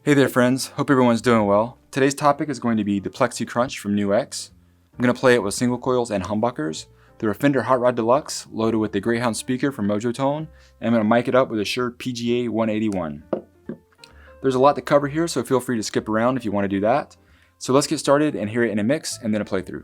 Hey there friends, hope everyone's doing well. Today's topic is going to be the Plexi Crunch from Nux. I'm going to play it with single coils and humbuckers. They're a Fender Hotrod Deluxe loaded with the Greyhound speaker from Mojotone, and I'm going to mic it up with a Shure PGA 181. There's a lot to cover here, so feel free to skip around if you want to do that. So let's get started and hear it in a mix and then a playthrough.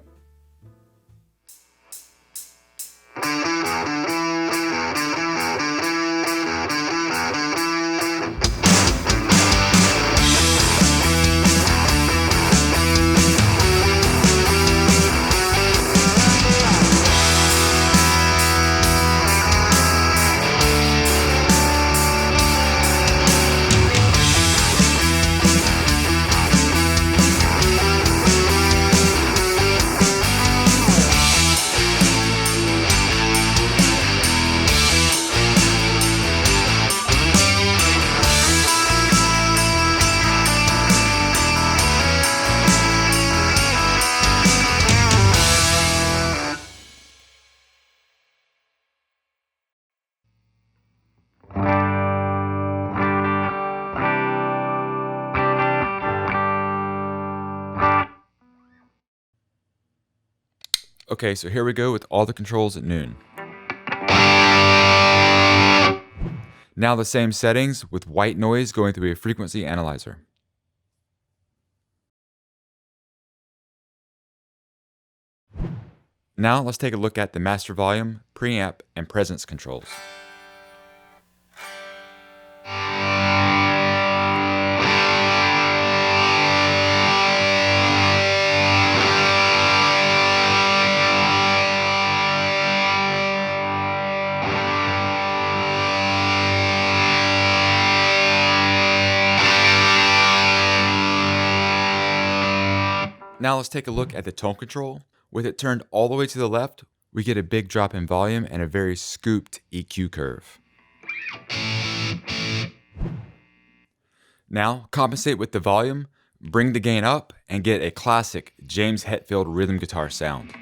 Okay, so here we go with all the controls at noon. Now the same settings with white noise going through a frequency analyzer. Now let's take a look at the master volume, preamp, and presence controls. Now let's take a look at the tone control. With it turned all the way to the left, we get a big drop in volume and a very scooped EQ curve. Now compensate with the volume, bring the gain up, and get a classic James Hetfield rhythm guitar sound.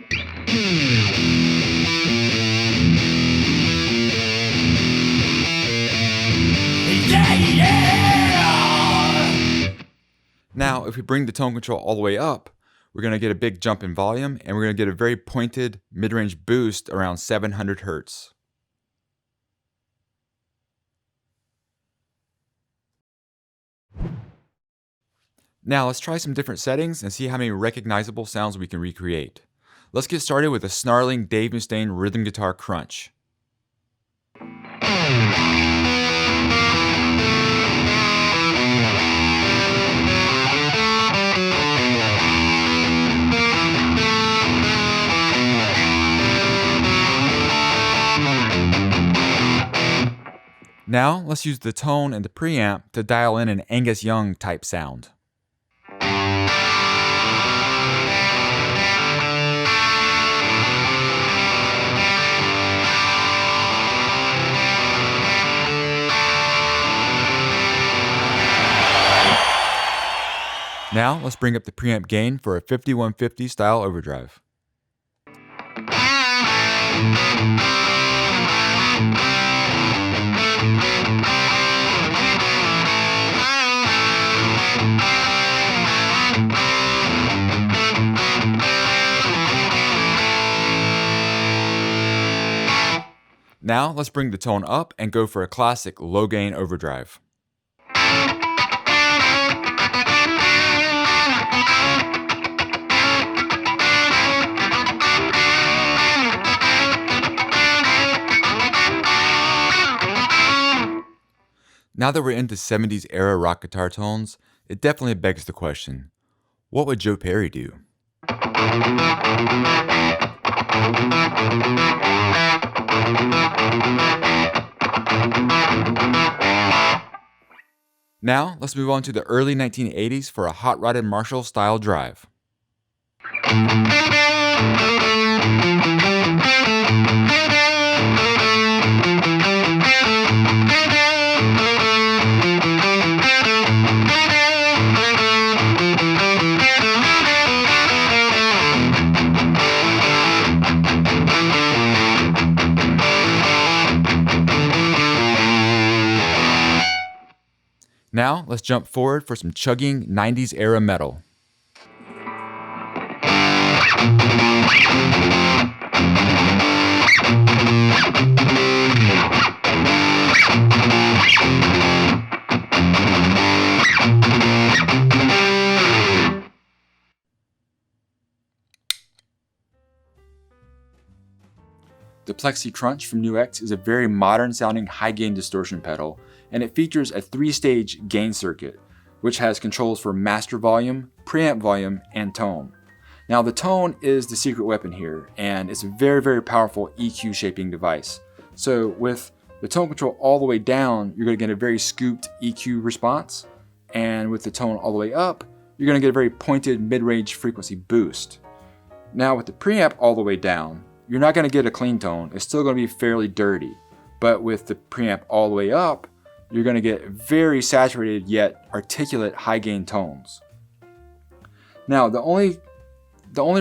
Now if we bring the tone control all the way up, we're going to get a big jump in volume, and we're going to get a very pointed mid-range boost around 700 Hertz. Now let's try some different settings and see how many recognizable sounds we can recreate. Let's get started with a snarling Dave Mustaine rhythm guitar crunch. Now, let's use the tone and the preamp to dial in an Angus Young type sound. Now, let's bring up the preamp gain for a 5150 style overdrive. Now let's bring the tone up and go for a classic low gain overdrive. Now that we're into 70s era rock guitar tones, it definitely begs the question, what would Joe Perry do? Now, let's move on to the early 1980s for a hot rodded Marshall style drive. Now, let's jump forward for some chugging 90s era metal. The Plexi Crunch from Nux is a very modern sounding high gain distortion pedal, and it features a 3-stage gain circuit, which has controls for master volume, preamp volume, and tone. Now the tone is the secret weapon here, and it's a very powerful EQ shaping device. So with the tone control all the way down, you're going to get a very scooped EQ response, and with the tone all the way up, you're going to get a very pointed mid-range frequency boost. Now with the preamp all the way down, you're not going to get a clean tone. It's still going to be fairly dirty. But with the preamp all the way up, you're going to get very saturated yet articulate high gain tones. Now the only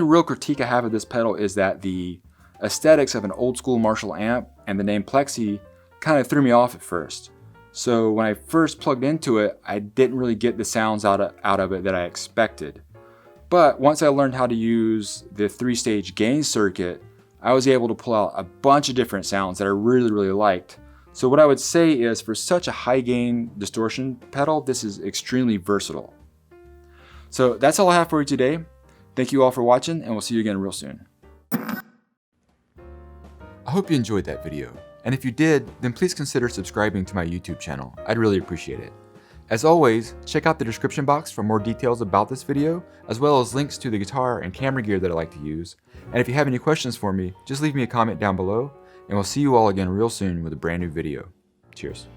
real critique I have of this pedal is that the aesthetics of an old school Marshall amp and the name Plexi kind of threw me off at first. So when I first plugged into it, I didn't really get the sounds out of it that I expected. But once I learned how to use the 3-stage gain circuit, I was able to pull out a bunch of different sounds that I really liked. So what I would say is, for such a high gain distortion pedal, this is extremely versatile. So that's all I have for you today. Thank you all for watching, and we'll see you again real soon. I hope you enjoyed that video, and if you did, then please consider subscribing to my YouTube channel. I'd really appreciate it. As always, check out the description box for more details about this video, as well as links to the guitar and camera gear that I like to use. And if you have any questions for me, just leave me a comment down below, and we'll see you all again real soon with a brand new video. Cheers.